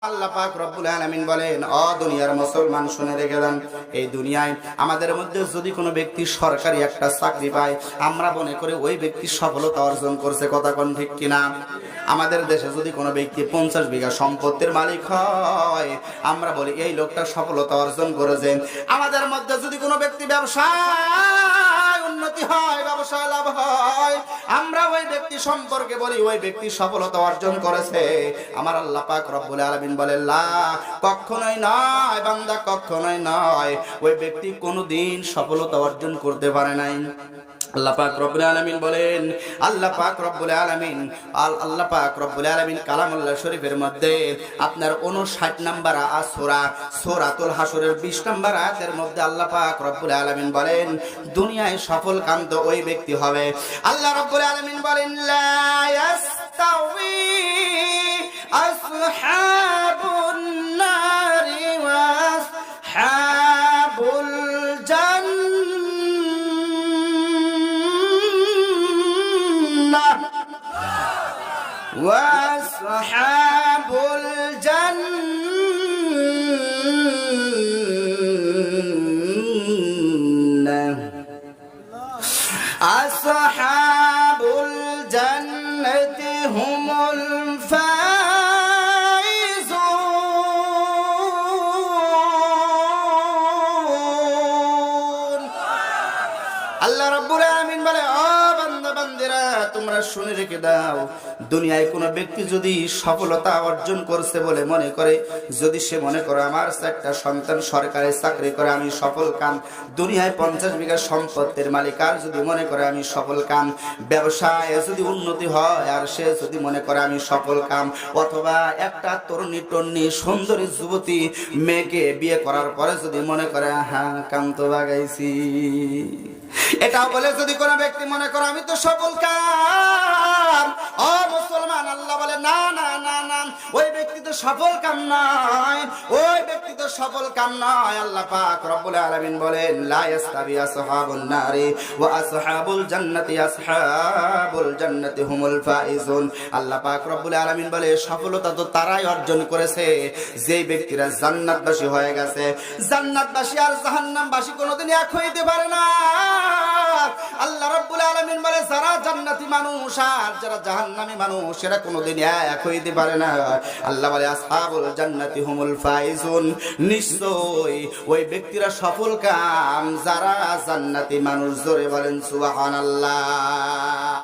আল্লাহ পাক রব্বুল আলামিন বলেন, ও দুনিয়ার মুসলমান শুনে রেখে দেন, এই দুনিয়ায় আমাদের মধ্যে যদি কোনো ব্যক্তি সরকারি একটা চাকরি পায়, আমরা মনে করি ওই ব্যক্তি সফলতা অর্জন করছে। কথা কোন ঠিক কিনা? আমাদের দেশে যদি কোনো ব্যক্তি 50 বিঘা সম্পত্তির মালিক হয়, আমরা বলি এই লোকটা সফলতা অর্জন করেছে। আমাদের মধ্যে যদি কোনো ব্যক্তি ব্যবসায় উন্নতি হয়, ব্যবসায় লাভ হয়, আমরা ওই ব্যক্তি সম্পর্কে বলি ওই ব্যক্তি সফলতা অর্জন করেছে। আমার আল্লাহ পাক রব্বুল আলামিন বলেন, লা, কখনোই নয় বান্দা, কখনোই নয়, ওই ব্যক্তি কোনোদিন সফলতা অর্জন করতে পারে নাই। আল্লাহ পাক রব্বুল আলামিন বলেন, আল্লাহ পাক রব্বুল আলামিন কালামুল্লাহ শরীফের মধ্যে আপনার 59 নাম্বার সূরাতুল হাসরের 20 নাম্বার আয়াতের মধ্যে আল্লাহ পাক রব্বুল আলামিন বলেন, দুনিয়ায় সফল কান্ত ওই ব্যক্তি হবে। আল্লাহ রব্বুল আলামিন বলেন, লা ইয়াস্তাউই আসহাবুন নারি ওয়া আসহাবুল وأصحاب الجنة أصحاب الجنة هم الفائزون الله رب العالمين বলে, ও বান্দা বান্দিরা, তোমরা শুনে রেখে দাও, দুনিয়ায় কোন ব্যক্তি যদি সফলতা অর্জন করছে বলে মনে করে, যদি সে মনে করে আমার একটা সন্তান সরকারি চাকরি করে আমি সফল কাম, দুনিয়ায় 50 বিঘা সম্পত্তির মালিক আর যদি মনে করে আমি সফল কাম, ব্যবসায় যদি উন্নতি হয় আর সে যদি মনে করে আমি সফল কাম, অথবা একটা তরুণী সুন্দরী যুবতী মেয়েকে বিয়ে করার পরে যদি মনে করে হ্যাঁ কাম তো বাগাইছি, এটা বলে যদি কোনো ব্যক্তি মনে করে আমি তো সফল কাম, ও মুসলমান, আল্লাহ বলে না না না না, ওই ব্যক্তি তো সফল কাম নয়, ওই ব্যক্তি তো সফল কাম নয়। আল্লাহ পাক রব্বুল আলামিন বলেন, লা ইয়াস্তাবি আসহাবুন নারি ওয়া আসহাবুল জান্নাতি হুমুল ফাইজুন। আল্লাহ পাক রব্বুল আলামিন বলে, সফলতা তো তারাই অর্জন করেছে যে ব্যক্তিরা জান্নাতবাসী হয়ে গেছে। জান্নাতবাসী আর জাহান্নামবাসী কোনোদিন এক হইতে পারে না। আল্লাহ রাব্বুল আলামিন বলে, যারা জান্নাতি মানুষ আর যারা জাহান্নামী মানুষ এরা কোনোদিন এক হইতে পারে না। আল্লাহ বলে, আসহাবুল জান্নাতি হুমুল ফাইজুন, নিশ্চয় ওই ব্যক্তিরা সফল কাম যারা জান্নাতি মানুষ। জোরে বলেন সুবহানাল্লাহ।